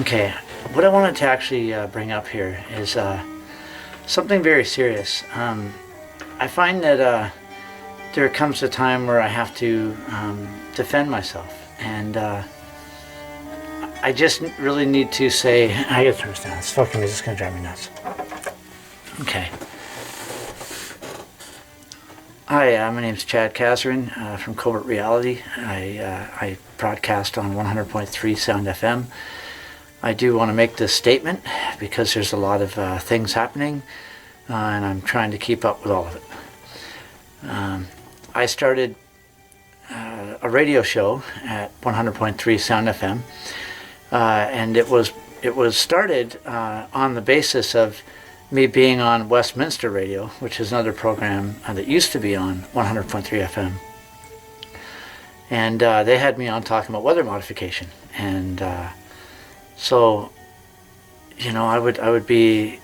Okay, what I wanted to actually bring up here is something very serious. I find that there comes a time where I have to defend myself, and I just really need to say, I gotta turn this down, this fucking music's gonna drive me nuts. Okay. Hi, my name's Chad Casarin from Covert Reality. I broadcast on 100.3 Sound FM. I do want to make this statement because there's a lot of things happening and I'm trying to keep up with all of it. I started a radio show at 100.3 Sound FM and it was started on the basis of me being on Westminster Radio, which is another program that used to be on 100.3 FM. And they had me on talking about weather modification. And so, you know, I would be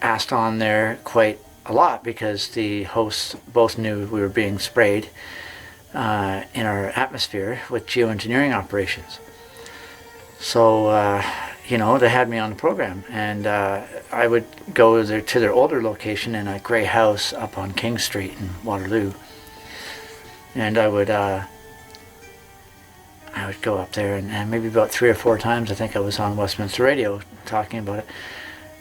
asked on there quite a lot because the hosts both knew we were being sprayed in our atmosphere with geoengineering operations. So, you know, they had me on the program, and I would go to their older location in a grey house up on King Street in Waterloo, and I would go up there, and maybe about 3 or 4 times I think I was on Westminster Radio talking about it.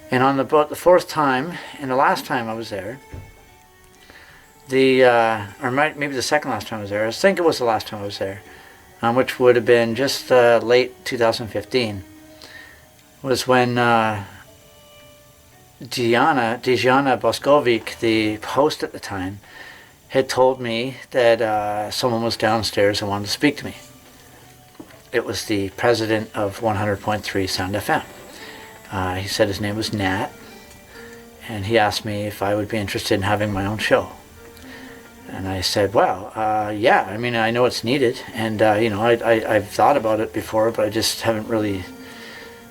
And on about the 4th time, and the last time I was there, maybe the second last time I was there, I think it was the last time I was there, which would have been just late 2015. Was when Diana Boskovic, the host at the time, had told me that someone was downstairs and wanted to speak to me. It was the president of 100.3 Sound FM. He said his name was Nat, and he asked me if I would be interested in having my own show. And I said, well, yeah, I mean, I know it's needed, and you know, I've thought about it before, but I just haven't really,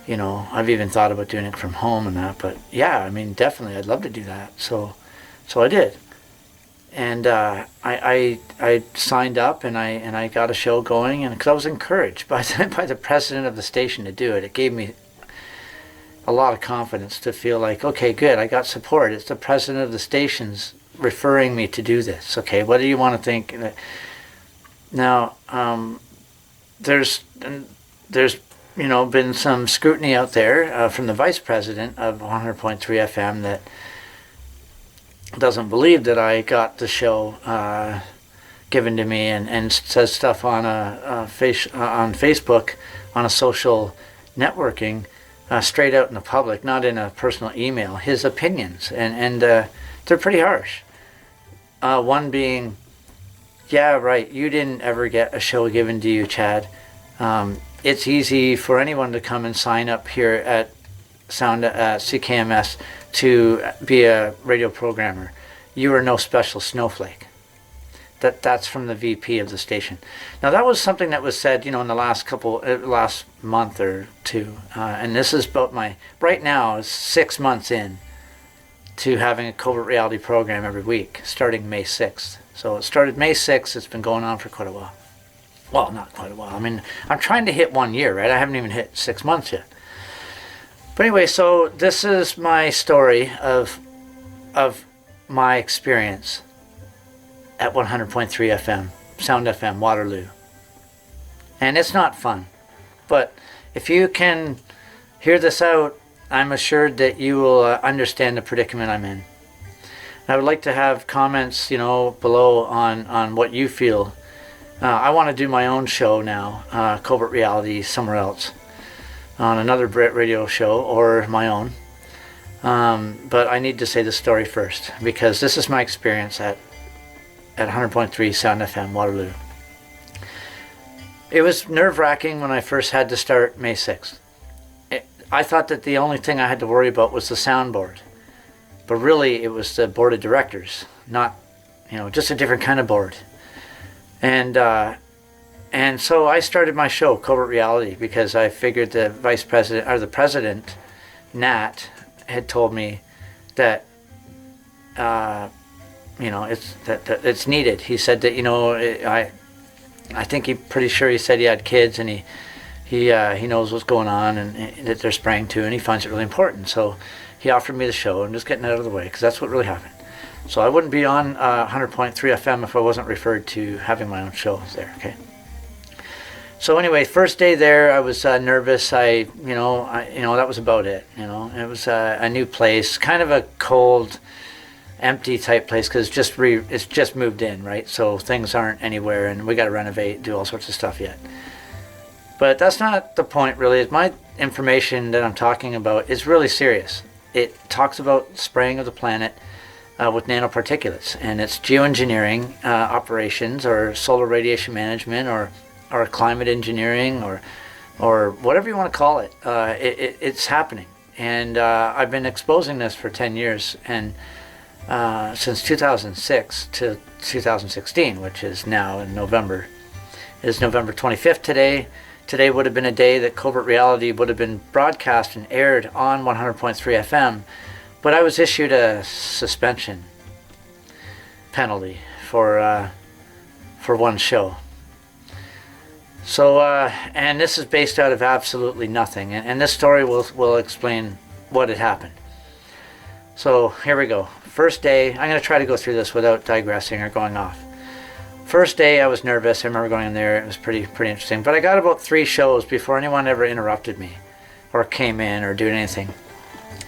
you know, I've even thought about doing it from home and that, but yeah, I mean, definitely, I'd love to do that. So I did, and I signed up, and I got a show going, and because I was encouraged by the president of the station to do it, it gave me a lot of confidence to feel like, okay, good, I got support. It's the president of the station's referring me to do this. Okay, what do you want to think? Now, there's you know, been some scrutiny out there from the vice president of 100.3 FM that doesn't believe that I got the show given to me, and says stuff on on Facebook, on a social networking, straight out in the public, not in a personal email, his opinions, and they're pretty harsh. One being, yeah, right, you didn't ever get a show given to you, Chad. It's easy for anyone to come and sign up here at CKMS to be a radio programmer. You are no special snowflake. That's from the VP of the station. Now that was something that was said, you know, in the last month or two, and this is about right now is 6 months in to having a Covert Reality program every week, starting May 6th. So it started May 6th. It's been going on for quite a while. Well, not quite a while. I mean, I'm trying to hit 1 year, right? I haven't even hit 6 months yet. But anyway, so this is my story of my experience at 100.3 FM, Sound FM, Waterloo. And it's not fun. But if you can hear this out, I'm assured that you will understand the predicament I'm in. I would like to have comments, you know, below on what you feel. I want to do my own show now, Covert Reality, somewhere else, on another radio show or my own. But I need to say the story first, because this is my experience at 100.3 Sound FM, Waterloo. It was nerve-wracking when I first had to start May 6th. I thought that the only thing I had to worry about was the soundboard. But really, it was the board of directors, not, you know, just a different kind of board. And so I started my show, Covert Reality, because I figured the vice president, or the president, Nat, had told me that, you know, it's needed. He said that, you know, I think pretty sure he said he had kids, and he he knows what's going on and that they're spraying to, and he finds it really important. So he offered me the show. I'm just getting out of the way because that's what really happened. So I wouldn't be on 100.3 FM if I wasn't referred to having my own show there. Okay. So anyway, first day there, I was nervous. That was about it. It was a new place, kind of a cold, empty type place because it's just moved in, right? So things aren't anywhere, and we got to renovate, do all sorts of stuff yet. But that's not the point, really. My information that I'm talking about is really serious. It talks about spraying of the planet with nanoparticulates, and it's geoengineering operations, or solar radiation management, or climate engineering, or whatever you want to call it. It's happening, and I've been exposing this for 10 years, and since 2006 to 2016, which is now in November. It is November 25th today. Today would have been a day that Covert Reality would have been broadcast and aired on 100.3 FM, but I was issued a suspension penalty for one show. So, and this is based out of absolutely nothing, and this story will explain what had happened. So here we go. First day, I'm going to try to go through this without digressing or going off. First day, I was nervous. I remember going in there. It was pretty interesting. But I got about 3 shows before anyone ever interrupted me or came in or did anything.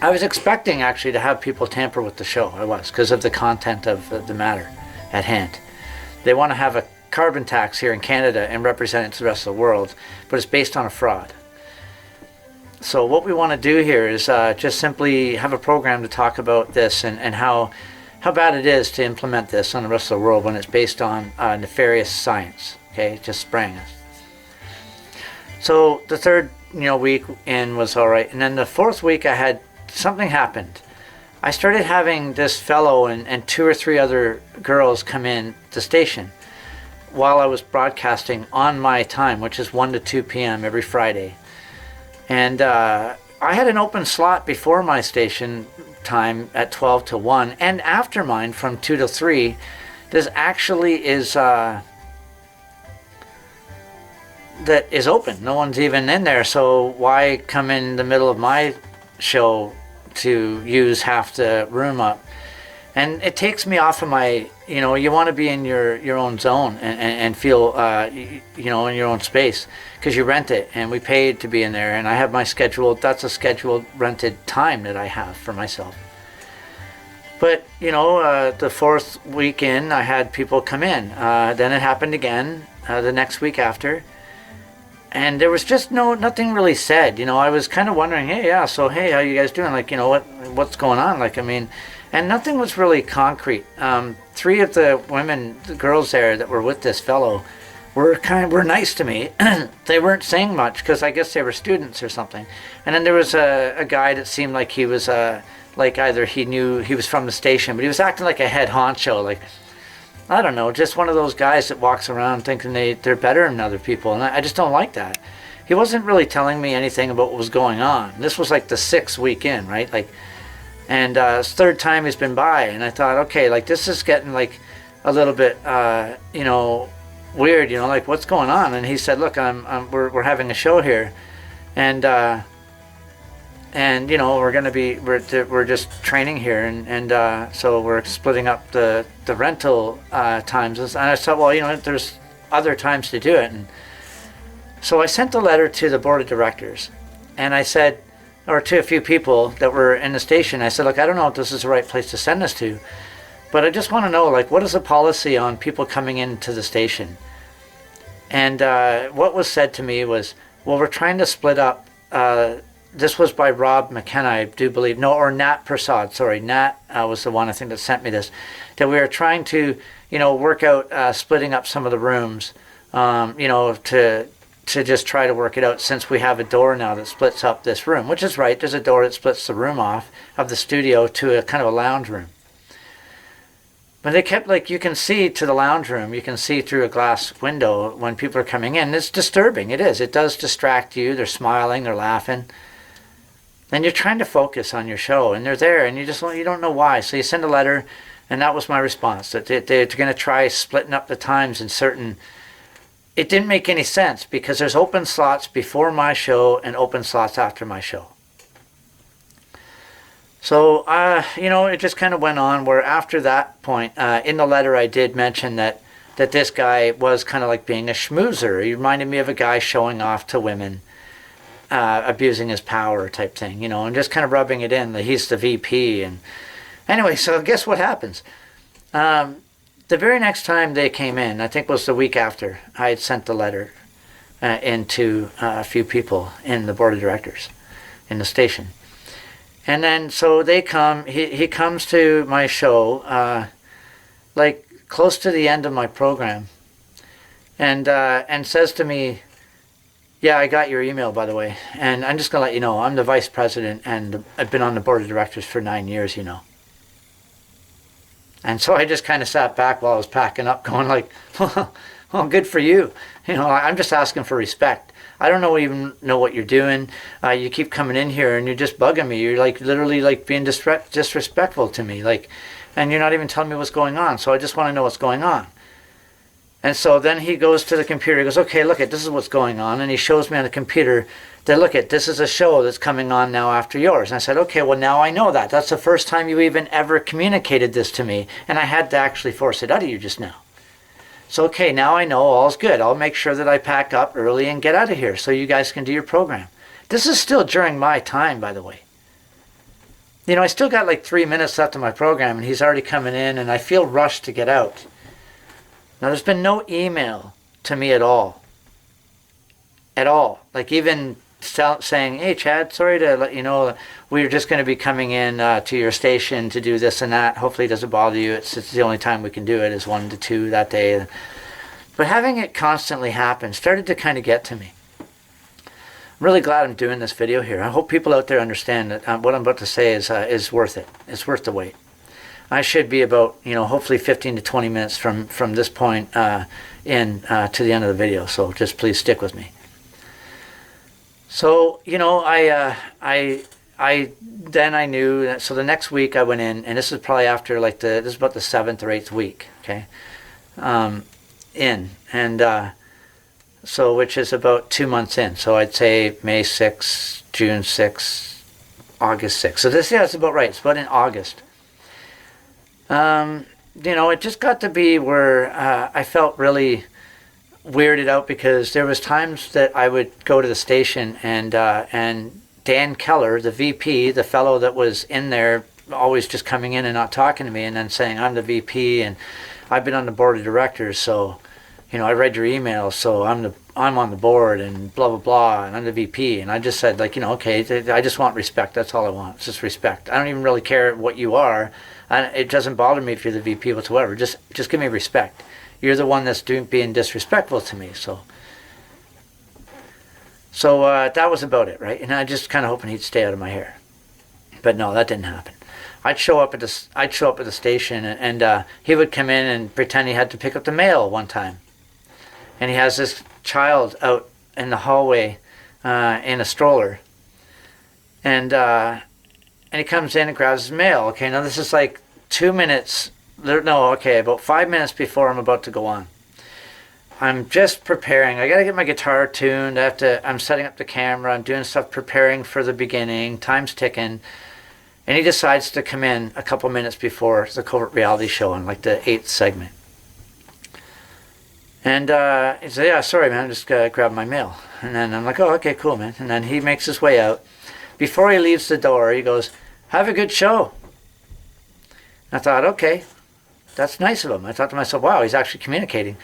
I was expecting, actually, to have people tamper with the show. I was, because of the content of the matter at hand. They want to have a carbon tax here in Canada and represent it to the rest of the world, but it's based on a fraud. So what we want to do here is just simply have a program to talk about this and how bad it is to implement this on the rest of the world when it's based on nefarious science. Okay, just spraying us. So the third week in was all right, and then the 4th week I had something happened. I started having this fellow and 2 or 3 other girls come in the station while I was broadcasting on my time, which is 1 to 2 p.m. every Friday. And I had an open slot before my station time at 12 to 1, and after mine from 2 to 3. This actually is that is open. No one's even in there, so why come in the middle of my show to use half the room up? And it takes me off of my, you want to be in your own zone and feel, in your own space, because you rent it, and we paid to be in there, and I have my scheduled, that's a scheduled rented time that I have for myself. But, the 4th week in, I had people come in. Then it happened again the next week after. And there was just nothing really said. I was kind of wondering, hey, how you guys doing? What's going on? And nothing was really concrete. 3 of the girls there that were with this fellow were nice to me. They weren't saying much because I guess they were students or something. And then there was a guy that seemed like he was either he knew he was from the station, but he was acting like a head honcho, I don't know, just one of those guys that walks around thinking they're better than other people, and I just don't like that. He wasn't really telling me anything about what was going on. This was the 6th week in, right? And it's 3rd time he's been by, and I thought, okay, this is getting a little bit, weird, what's going on? And he said, look, we're having a show here, and we're just training here, and so we're splitting up the rental times. And I thought, well, there's other times to do it. And so I sent a letter to the board of directors, and I said, or to a few people that were in the station, I said, look, I don't know if this is the right place to send this to, but I just want to know, what is the policy on people coming into the station? And what was said to me was, well, we're trying to split up. This was by Rob McKenna, I do believe. No, or Nat Prasad. Sorry, Nat was the one I think that sent me this. That we were trying to, work out splitting up some of the rooms, to just try to work it out, since we have a door now that splits up this room, which is right. There's a door that splits the room off of the studio to a kind of a lounge room. But they kept, you can see to the lounge room, you can see through a glass window when people are coming in. It's disturbing. It is. It does distract you. They're smiling, they're laughing. And you're trying to focus on your show, and they're there, and you don't know why. So you send a letter, and that was my response, that they're going to try splitting up the times in certain it didn't make any sense because there's open slots before my show and open slots after my show. So, it just kind of went on where after that point, in the letter I did mention that this guy was kind of like being a schmoozer. He reminded me of a guy showing off to women, abusing his power type thing, and just kind of rubbing it in that he's the VP. And anyway, so guess what happens? The very next time they came in, I think it was the week after, I had sent the letter into a few people in the board of directors in the station. And then, so they come, he comes to my show, like close to the end of my program, and says to me, yeah, I got your email, by the way. And I'm just going to let you know, I'm the vice president, and I've been on the board of directors for 9 years, And so I just kind of sat back while I was packing up, going like, well, good for you. I'm just asking for respect. I don't even know what you're doing. You keep coming in here and you're just bugging me. You're like literally like being disrespectful to me, and you're not even telling me what's going on. So I just want to know what's going on. And so then he goes to the computer. He goes, okay, look this is what's going on. And he shows me on the computer that this is a show that's coming on now after yours. And I said, okay, well now I know that. That's the first time you even ever communicated this to me. And I had to actually force it out of you just now. So, okay, now I know all's good. I'll make sure that I pack up early and get out of here so you guys can do your program. This is still during my time, by the way. I still got like 3 minutes left of my program, and he's already coming in, and I feel rushed to get out. Now, there's been no email to me at all. At all. Like even saying, hey, Chad, sorry to let you know we're just going to be coming in to your station to do this and that. Hopefully it doesn't bother you. It's the only time we can do it is 1 to 2 that day. But having it constantly happen started to kind of get to me. I'm really glad I'm doing this video here. I hope people out there understand that what I'm about to say is worth it. It's worth the wait. I should be about, hopefully 15 to 20 minutes from this point to the end of the video. So just please stick with me. So, I knew that, so the next week I went in, and this is probably after this is about the 7th or 8th week, okay, so which is about 2 months in. So I'd say May 6th, June 6th, August 6th. So it's about right. It's about in August. It just got to be where I felt really weirded out because there was times that I would go to the station and Dan Keller, the VP, the fellow that was in there always just coming in and not talking to me and then saying I'm the VP and I've been on the board of directors, so I read your email, so I'm on the board and blah blah blah, and I'm the VP. And I just said okay, I just want respect. That's all I want. It's just respect. I don't even really care what you are. It doesn't bother me if you're the VP whatsoever. Just give me respect. You're the one that's being disrespectful to me. So that was about it, right? And I just kind of hoping he'd stay out of my hair, but no, that didn't happen. I'd show up at the station, and he would come in and pretend he had to pick up the mail one time, and he has this child out in the hallway in a stroller, and he comes in and grabs his mail. Okay, now this is like 2 minutes. No, okay, about 5 minutes before I'm about to go on. I'm just preparing. I got to get my guitar tuned. I'm setting up the camera. I'm doing stuff, preparing for the beginning. Time's ticking. And he decides to come in a couple minutes before the Covert reality show on like the 8th segment. And he said, yeah, sorry, man, I just grabbed my mail. And then I'm like, oh, okay, cool, man. And then he makes his way out. Before he leaves the door, he goes, have a good show. I thought, okay, that's nice of him. I thought to myself, wow, he's actually communicating.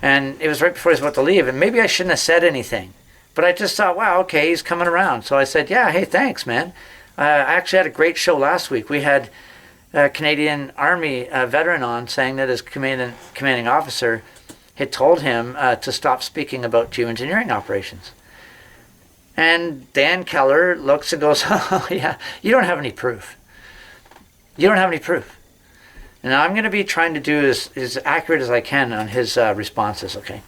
And it was right before he was about to leave, and maybe I shouldn't have said anything. But I just thought, wow, okay, he's coming around. So I said, yeah, hey, thanks, man. I actually had a great show last week. We had a Canadian Army veteran on saying that his commanding officer had told him to stop speaking about geoengineering operations. And Dan Keller looks and goes, oh, yeah, you don't have any proof. You don't have any proof. And I'm going to be trying to do as accurate as I can on his responses, okay?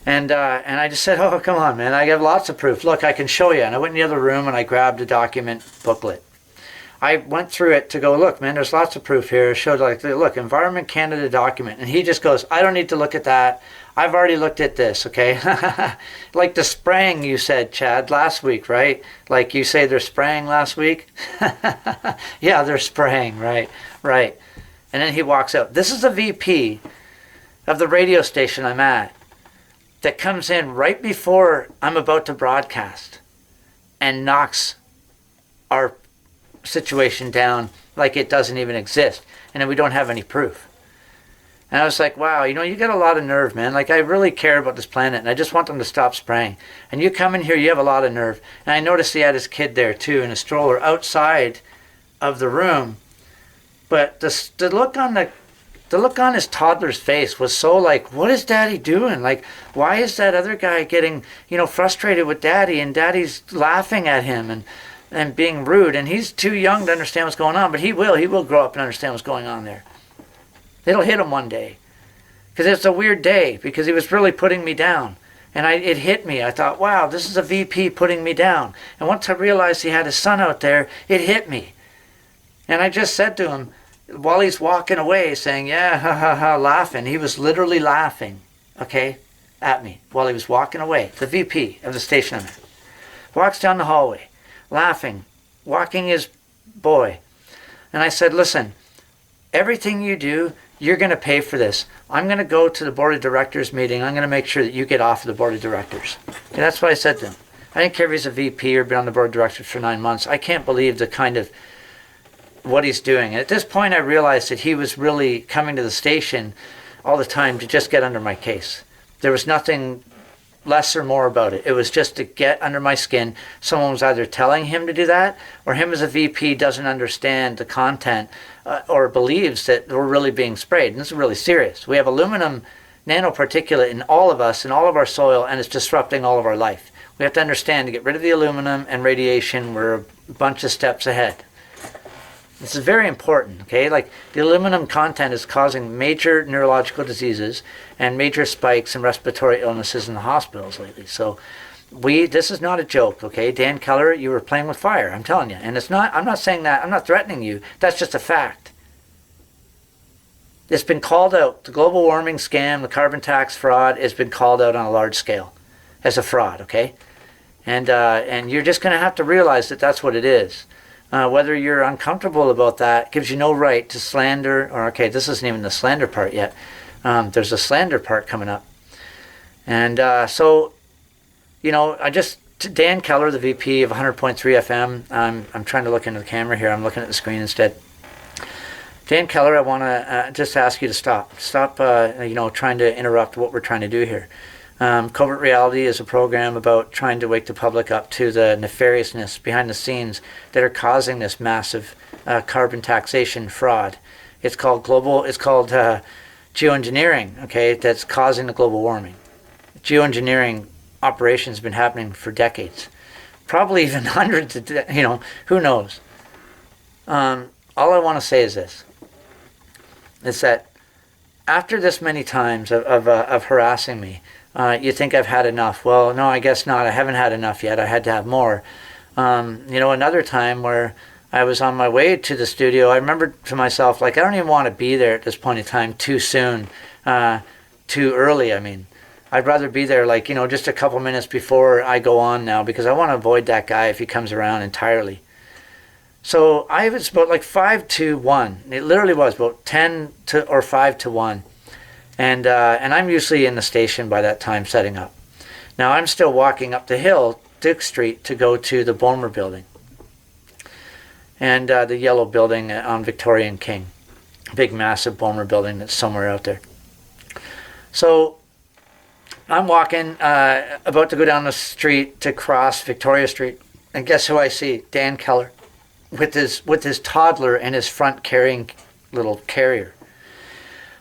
And I just said, oh, come on, man. I have lots of proof. Look, I can show you. And I went in the other room and I grabbed a document booklet. I went through it to go, look, man, there's lots of proof here. It showed like, look, Environment Canada document. And he just goes, I don't need to look at that. I've already looked at this, okay? Like the spraying you said, Chad, last week, right? Like you say they're spraying last week? Yeah, they're spraying, right, right. And then he walks out. This is the VP of the radio station I'm at that comes in right before I'm about to broadcast and knocks our situation down like it doesn't even exist, and then we don't have any proof. And I was like, wow, you got a lot of nerve, man. Like, I really care about this planet, and I just want them to stop spraying. And you come in here, you have a lot of nerve. And I noticed he had his kid there too in a stroller outside of the room. But the look on his toddler's face was so like, what is Daddy doing? Like, why is that other guy getting frustrated with Daddy, and Daddy's laughing at him and being rude, and he's too young to understand what's going on, but he will grow up and understand what's going on there. It'll hit him one day, because it's a weird day, because he was really putting me down, and it hit me. I thought, wow, this is a VP putting me down. And once I realized he had his son out there, it hit me. And I just said to him, while he's walking away, saying, yeah, ha, ha, ha, laughing, he was literally laughing, okay, at me while he was walking away. The VP of the station I'm at walks down the hallway, laughing, walking his boy. And I said, listen, everything you do, you're going to pay for this. I'm going to go to the board of directors meeting. I'm going to make sure that you get off of the board of directors. And that's what I said to him. I didn't care if he's a VP or been on the board of directors for 9 months. I can't believe the kind of what he's doing. And at this point, I realized that he was really coming to the station all the time to just get under my case. There was nothing less or more about it. It was just to get under my skin. Someone was either telling him to do that, or him as a VP doesn't understand the content or believes that we're really being sprayed. And this is really serious. We have aluminum nanoparticulate in all of us, in all of our soil, and it's disrupting all of our life. We have to understand, to get rid of the aluminum and radiation, we're a bunch of steps ahead. This is very important, okay? Like, the aluminum content is causing major neurological diseases and major spikes in respiratory illnesses in the hospitals lately. So this is not a joke, okay? Dan Keller, you were playing with fire, I'm telling you. And I'm not saying that, I'm not threatening you. That's just a fact. It's been called out. The global warming scam, the carbon tax fraud has been called out on a large scale as a fraud, okay? And you're just going to have to realize that that's what it is. Whether you're uncomfortable about that gives you no right to slander, or okay, this isn't even the slander part yet. There's a slander part coming up. And so, Dan Keller, the VP of 100.3 FM, I'm trying to look into the camera here. I'm looking at the screen instead. Dan Keller, I want to just ask you to stop. Stop, trying to interrupt what we're trying to do here. Covert Reality is a program about trying to wake the public up to the nefariousness behind the scenes that are causing this massive carbon taxation fraud. It's called geoengineering, okay, that's causing the global warming. Geoengineering operations have been happening for decades, probably even hundreds of, who knows. All I want to say is this, is that after this many times of harassing me, you think I've had enough. Well, no, I guess not. I haven't had enough yet. I had to have more. Another time where I was on my way to the studio, I remembered to myself, like, I don't even want to be there at this point in time too soon, too early, I mean. I'd rather be there, just a couple minutes before I go on now, because I want to avoid that guy if he comes around entirely. So I was about 5 to 1. It literally was about 10 to or 5 to 1. And I'm usually in the station by that time setting up. Now I'm still walking up the hill, Duke Street, to go to the Bomer building. And the yellow building on Victoria and King. Big massive Bomer building that's somewhere out there. So I'm walking, about to go down the street to cross Victoria Street. And guess who I see? Dan Keller. With his toddler in his front carrying little carrier.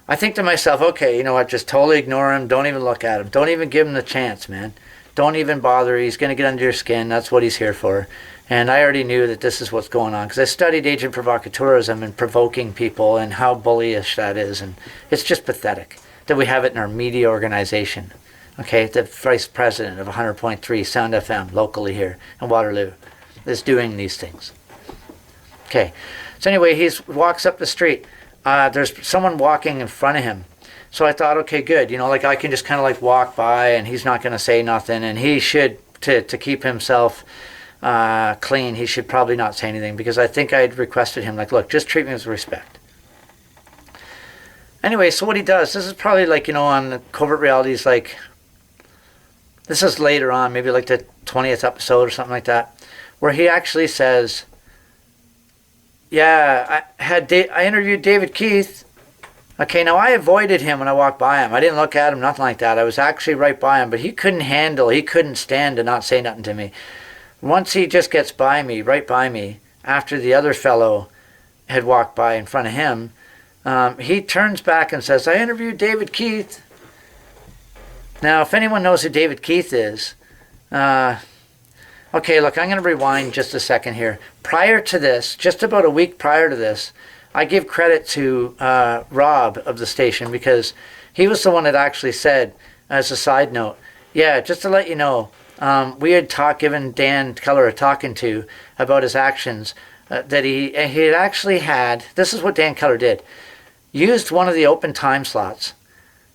I think to myself, okay, you know what, just totally ignore him. Don't even look at him. Don't even give him the chance, man. Don't even bother. He's going to get under your skin. That's what he's here for. And I already knew that this is what's going on, because I studied agent provocateurism and provoking people and how bullyish that is. And it's just pathetic that we have it in our media organization. Okay, the vice president of 100.3 Sound FM locally here in Waterloo is doing these things. Okay. So anyway, he walks up the street. There's someone walking in front of him. So I thought, okay, good. You know, like I can just kind of like walk by and he's not going to say nothing. And he should, to keep himself clean, he should probably not say anything, because I think I had requested him, like, look, just treat me with respect. Anyway, so what he does, this is probably like, you know, on the Covert Realities, like, this is later on, maybe like the 20th episode or something like that, where he actually says, yeah, I interviewed David Keith. Okay, now I avoided him when I walked by him. I didn't look at him, nothing like that. I was actually right by him, but he couldn't stand to not say nothing to me. Once he just gets by me, right by me, after the other fellow had walked by in front of him, he turns back and says, I interviewed David Keith. Now, if anyone knows who David Keith is, okay, look, I'm going to rewind just a second here. Prior to this, just about a week prior to this, I give credit to Rob of the station, because he was the one that actually said, as a side note, yeah, just to let you know, we had given Dan Keller a talking to about his actions, that he had actually had, this is what Dan Keller did, used one of the open time slots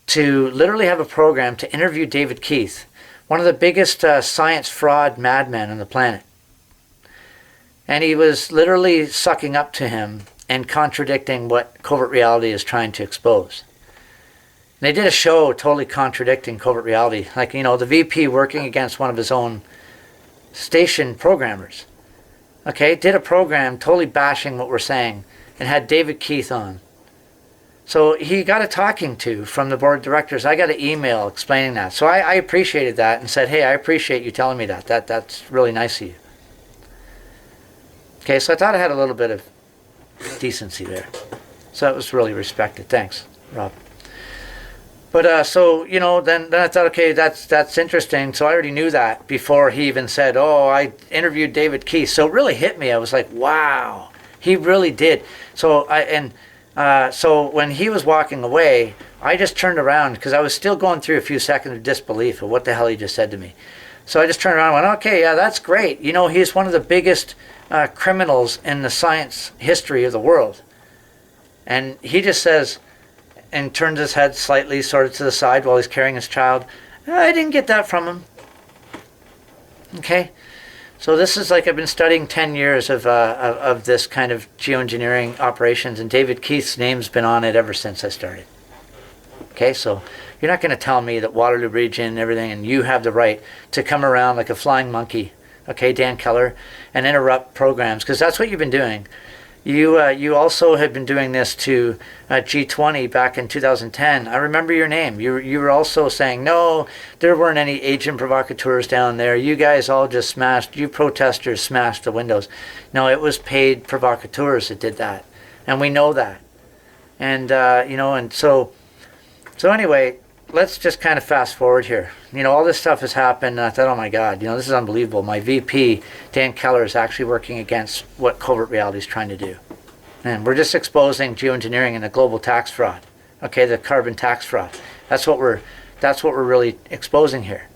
to literally have a program to interview David Keith, one of the biggest science fraud madmen on the planet. And he was literally sucking up to him and contradicting what Covert Reality is trying to expose. And they did a show totally contradicting Covert Reality. Like, you know, the VP working against one of his own station programmers. Okay, did a program totally bashing what we're saying and had David Keith on. So he got a talking to from the board of directors. I got an email explaining that. So I appreciated that and said, hey, I appreciate you telling me that. That's really nice of you. Okay, so I thought I had a little bit of decency there. So that was really respected. Thanks, Rob. But so, you know, then I thought, okay, that's interesting. So I already knew that before he even said, oh, I interviewed David Keith. So it really hit me. I was like, wow, he really did. So so when he was walking away, I just turned around, because I was still going through a few seconds of disbelief of what the hell he just said to me. So I just turned around and went, okay, yeah, that's great. You know, he's one of the biggest criminals in the science history of the world. And he just says, and turns his head slightly sort of to the side while he's carrying his child, I didn't get that from him. Okay? So this is like, I've been studying 10 years of this kind of geoengineering operations, and David Keith's name's been on it ever since I started. Okay, so you're not going to tell me that Waterloo region and everything, and you have the right to come around like a flying monkey, okay, Dan Keller, and interrupt programs, because that's what you've been doing. You also had been doing this to G20 back in 2010. I remember your name. You were also saying, no, there weren't any agent provocateurs down there. You guys all just smashed, you protesters smashed the windows. No, it was paid provocateurs that did that. And we know that. And, you know, and so anyway, let's just kind of fast forward here. You know, all this stuff has happened, and I thought, oh my God, you know, this is unbelievable. My VP, Dan Keller, is actually working against what Covert Reality is trying to do. And we're just exposing geoengineering and the global tax fraud. Okay, the carbon tax fraud. That's what we're really exposing here.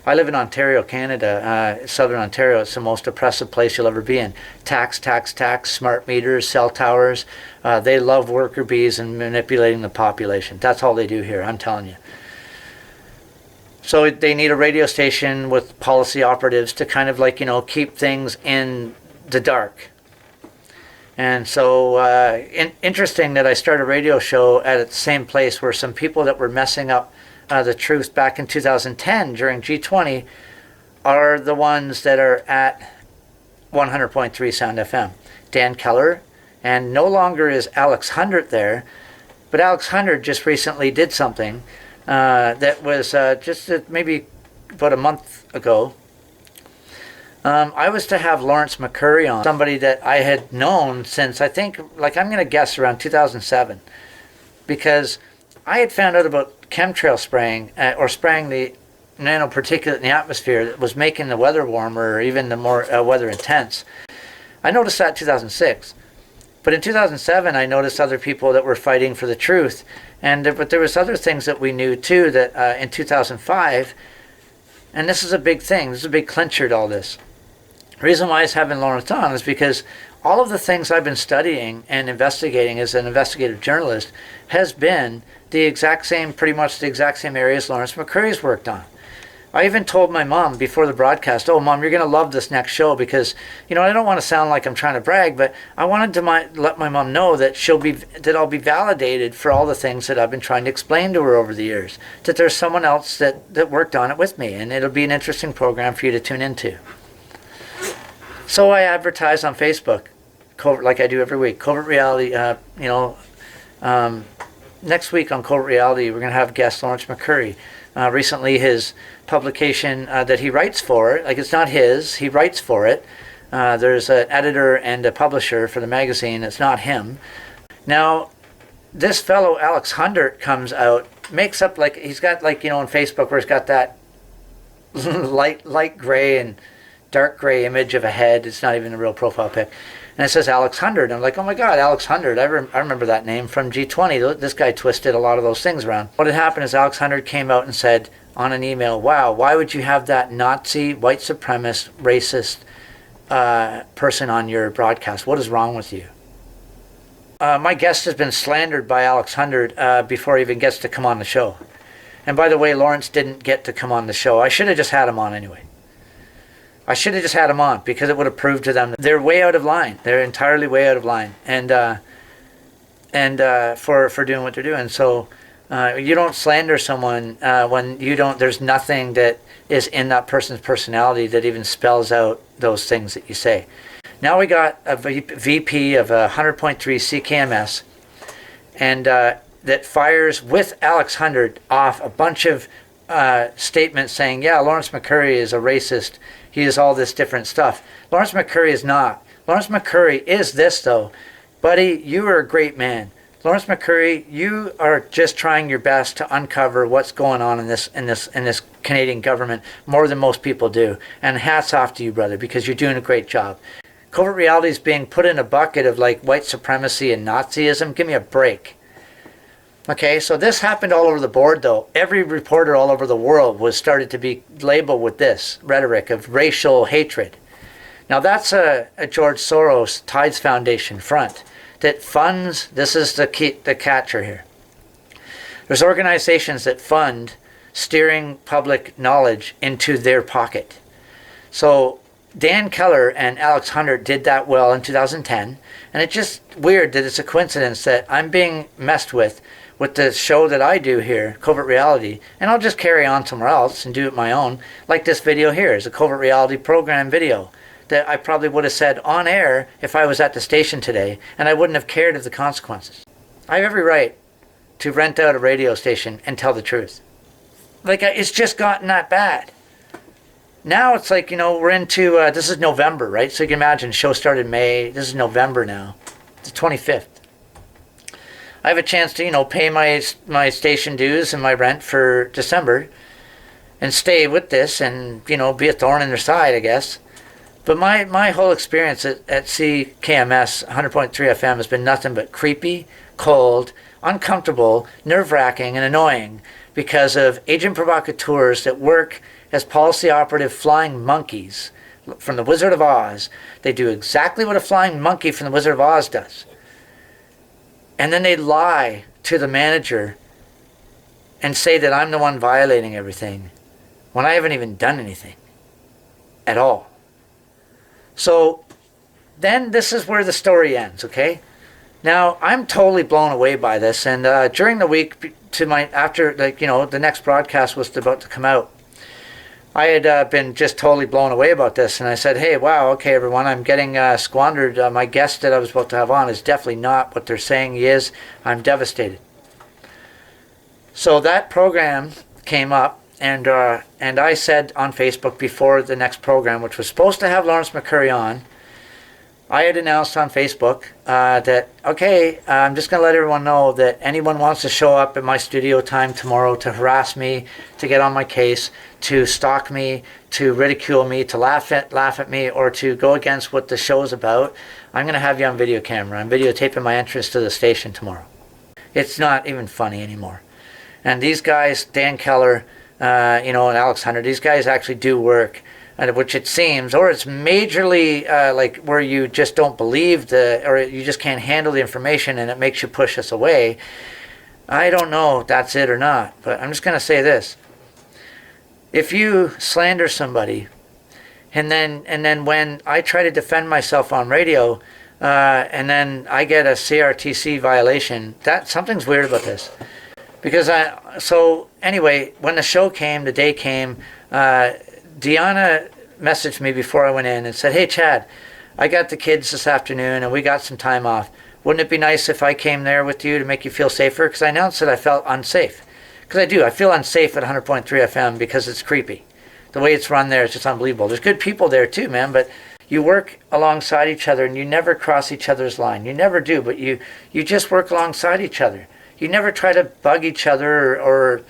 I live in Ontario, Canada, southern Ontario. It's the most oppressive place you'll ever be in. Tax, smart meters, cell towers. They love worker bees and manipulating the population. That's all they do here, I'm telling you. So they need a radio station with policy operatives to kind of like, you know, keep things in the dark. And so interesting that I started a radio show at the same place where some people that were messing up the truth back in 2010 during G20 are the ones that are at 100.3 Sound FM. Dan Keller, and no longer is Alex Hundred there, but Alex Hundred just recently did something that was just maybe about a month ago. I was to have Lawrence McCurry on, somebody that I had known since, I think, like I'm going to guess around 2007, because I had found out about chemtrail spraying, or spraying the nanoparticulate in the atmosphere that was making the weather warmer, or even the more weather intense. I noticed that in 2006. But in 2007, I noticed other people that were fighting for the truth. But there was other things that we knew too, that in 2005, and this is a big thing, this is a big clincher to all this. The reason why I was having Lawrence on is because all of the things I've been studying and investigating as an investigative journalist has been the exact same, pretty much the exact same areas Lawrence McCurry's worked on. I even told my mom before the broadcast, oh, Mom, you're going to love this next show because, I don't want to sound like I'm trying to brag, but I wanted to let my mom know that I'll be validated for all the things that I've been trying to explain to her over the years, that there's someone else that worked on it with me, and it'll be an interesting program for you to tune into. So I advertise on Facebook, Covert, like I do every week. Covert Reality, next week on Covert Reality, we're going to have guest Lawrence McCurry. Recently, his publication that he writes for, like it's not his, he writes for it. There's an editor and a publisher for the magazine. It's not him. Now, this fellow, Alex Hundert, comes out, makes up like, he's got like, on Facebook where he's got that light gray and dark gray image of a head. It's not even a real profile pic. And it says Alex Hundert. I'm like, oh my God, Alex Hundert. I remember that name from G20. This guy twisted a lot of those things around. What had happened is Alex Hundert came out and said on an email, wow, why would you have that Nazi, white supremacist, racist person on your broadcast? What is wrong with you? My guest has been slandered by Alex Hundert before he even gets to come on the show. And by the way, Lawrence didn't get to come on the show. I should have just had him on anyway. I should have just had them on because it would have proved to them that they're way out of line. They're entirely way out of line, and for doing what they're doing. So you don't slander someone when you don't. There's nothing that is in that person's personality that even spells out those things that you say. Now we got a VP of 100.3 CKMS, and that fires with Alex Hundert off a bunch of statements saying, yeah, Lawrence McCurry is a racist. He is all this different stuff. Lawrence McCurry is not. Lawrence McCurry is this, though. Buddy, you are a great man. Lawrence McCurry, you are just trying your best to uncover what's going on in this Canadian government more than most people do. And hats off to you, brother, because you're doing a great job. Covert Reality is being put in a bucket of like white supremacy and Nazism. Give me a break. Okay, so this happened all over the board, though. Every reporter all over the world was started to be labeled with this rhetoric of racial hatred. Now, that's a George Soros Tides Foundation front that funds, this is the catcher here. There's organizations that fund steering public knowledge into their pocket. So Dan Keller and Alex Hundert did that well in 2010, and it's just weird that it's a coincidence that I'm being messed with the show that I do here, Covert Reality, and I'll just carry on somewhere else and do it my own, like this video here is a Covert Reality program video that I probably would have said on air if I was at the station today, and I wouldn't have cared of the consequences. I have every right to rent out a radio station and tell the truth. Like, it's just gotten that bad. Now it's like, we're into, this is November, right? So you can imagine, show started May, this is November now, it's the 25th. I have a chance to, pay my station dues and my rent for December and stay with this and, be a thorn in their side, I guess. But my whole experience at CKMS 100.3 FM has been nothing but creepy, cold, uncomfortable, nerve-wracking, and annoying because of agent provocateurs that work as policy operative flying monkeys from the Wizard of Oz. They do exactly what a flying monkey from the Wizard of Oz does. And then they lie to the manager and say that I'm the one violating everything when I haven't even done anything at all. So then this is where the story ends, okay? Now, I'm totally blown away by this, and during the week after the next broadcast was about to come out, I had been just totally blown away about this, and I said, hey, wow, okay, everyone, I'm getting squandered. My guest that I was about to have on is definitely not what they're saying he is. I'm devastated. So that program came up, and I said on Facebook before the next program, which was supposed to have Lawrence McCurry on, I had announced on Facebook that, okay, I'm just going to let everyone know that anyone wants to show up at my studio time tomorrow to harass me, to get on my case, to stalk me, to ridicule me, to laugh at me, or to go against what the show is about, I'm going to have you on video camera. I'm videotaping my entrance to the station tomorrow. It's not even funny anymore. And these guys, Dan Keller, and Alex Hundert, these guys actually do work which it seems, or it's majorly like where you just don't believe or you just can't handle the information and it makes you push us away. I don't know if that's it or not, but I'm just going to say this. If you slander somebody, and then when I try to defend myself on radio, and then I get a CRTC violation, that something's weird about this. Because so anyway, when the day came, Deanna messaged me before I went in and said, "Hey Chad, I got the kids this afternoon and we got some time off. Wouldn't it be nice if I came there with you to make you feel safer?" Because I announced that I felt unsafe. Because I do. I feel unsafe at 100.3 FM because it's creepy. The way it's run there is just unbelievable. There's good people there too, man, but you work alongside each other and you never cross each other's line. You never do, but you just work alongside each other. You never try to bug each other or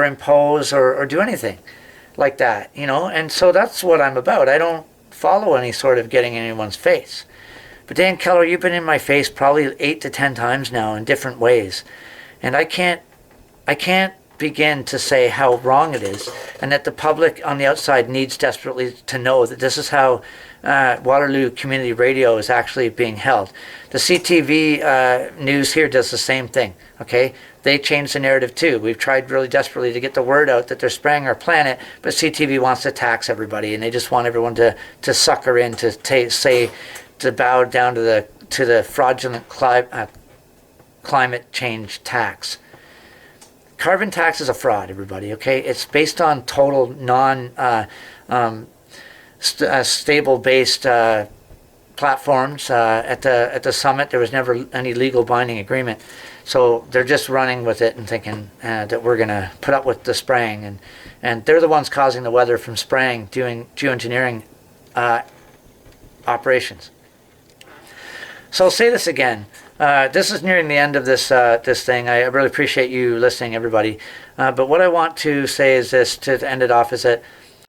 impose or do anything like that, you know? And so that's what I'm about. I don't follow any sort of getting in anyone's face. But Dan Keller, you've been in my face probably 8 to 10 times now in different ways. And I can't begin to say how wrong it is, and that the public on the outside needs desperately to know that this is how Waterloo Community Radio is actually being held. The CTV news here does the same thing, okay? They changed the narrative too. We've tried really desperately to get the word out that they're spraying our planet, but CTV wants to tax everybody, and they just want everyone to sucker in, to bow down to the fraudulent climate change tax. Carbon tax is a fraud, everybody, okay? It's based on total stable-based platforms. At the summit, there was never any legal binding agreement. So they're just running with it and thinking that we're going to put up with the spraying. And they're the ones causing the weather from spraying, doing geoengineering operations. So I'll say this again. This is nearing the end of this thing. I really appreciate you listening, everybody. But what I want to say is this, to end it off, is that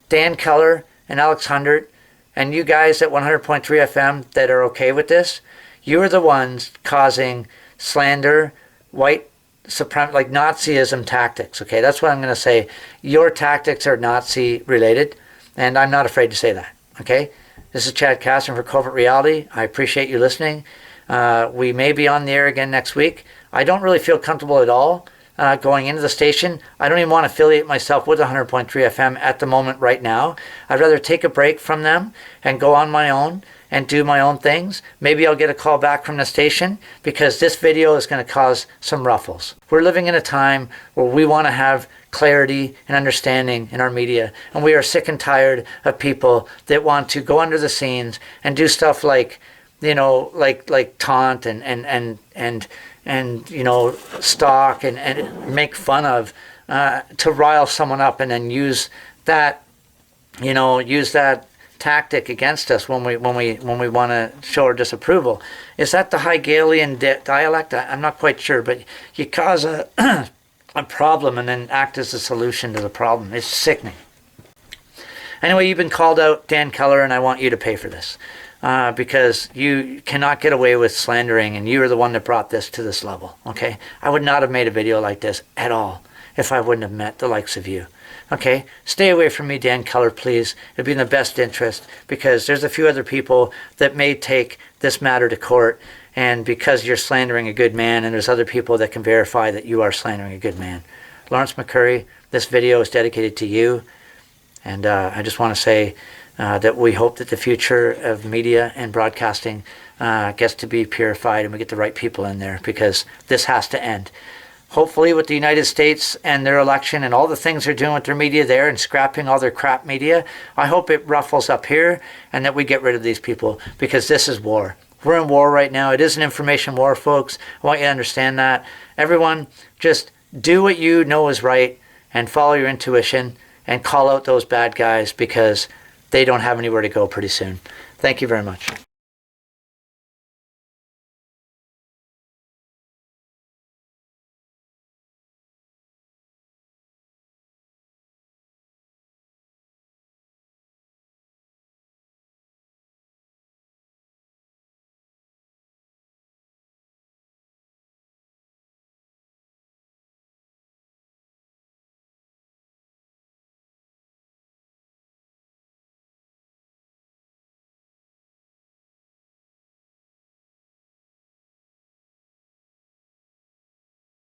Dan Keller and Alex Hundert and you guys at 100.3 FM that are okay with this, you are the ones causing slander, white supremacy, like Nazism tactics, okay? That's what I'm going to say. Your tactics are Nazi-related, and I'm not afraid to say that, okay? This is Chad Castron for Covert Reality. I appreciate you listening. We may be on the air again next week. I don't really feel comfortable at all going into the station. I don't even want to affiliate myself with 100.3 FM at the moment right now. I'd rather take a break from them and go on my own and do my own things. Maybe I'll get a call back from the station because this video is going to cause some ruffles. We're living in a time where we want to have clarity and understanding in our media, and we are sick and tired of people that want to go under the scenes and do stuff like, you know, like taunt and you know, stalk and make fun of to rile someone up, and then use that tactic against us when we want to show our disapproval. Is that the Hegelian dialect? I'm not quite sure, but you cause a a problem and then act as a solution to the problem. It's sickening. Anyway, you've been called out, Dan Keller, and I want you to pay for this. Because you cannot get away with slandering, and you are the one that brought this to this level, okay? I would not have made a video like this at all if I wouldn't have met the likes of you, okay? Stay away from me, Dan Keller, please. It'd be in the best interest, because there's a few other people that may take this matter to court, and because you're slandering a good man, and there's other people that can verify that you are slandering a good man. Lawrence McCurry, this video is dedicated to you, and I just want to say that we hope that the future of media and broadcasting gets to be purified and we get the right people in there, because this has to end. Hopefully with the United States and their election and all the things they're doing with their media there and scrapping all their crap media, I hope it ruffles up here and that we get rid of these people, because this is war. We're in war right now. It is an information war, folks. I want you to understand that. Everyone, just do what you know is right and follow your intuition and call out those bad guys, because they don't have anywhere to go pretty soon. Thank you very much.